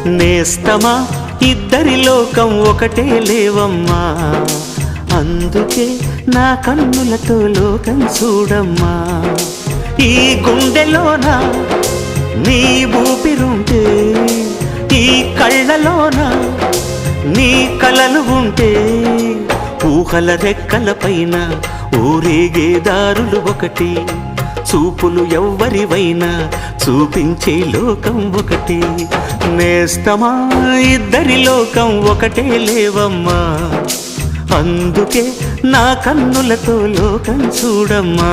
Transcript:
నేస్తమా ఇద్దరి లోకం ఒకటే లేవమ్మా, అందుకే నా కన్నులతో లోకం చూడమ్మా. ఈ గుండెలోన నీ ఊపిరుంటే, ఈ కళ్ళలోన నీ కలలు ఉంటే, ఊహల రెక్కల పైన ఊరేగే దారులు ఒకటి, చూపులు ఎవ్వరివైనా చూపించే లోకం ఒకటి. నేస్తమా ఇద్దరి లోకం ఒకటే లేవమ్మా, అందుకే నా కన్నులతో లోకం చూడమ్మా.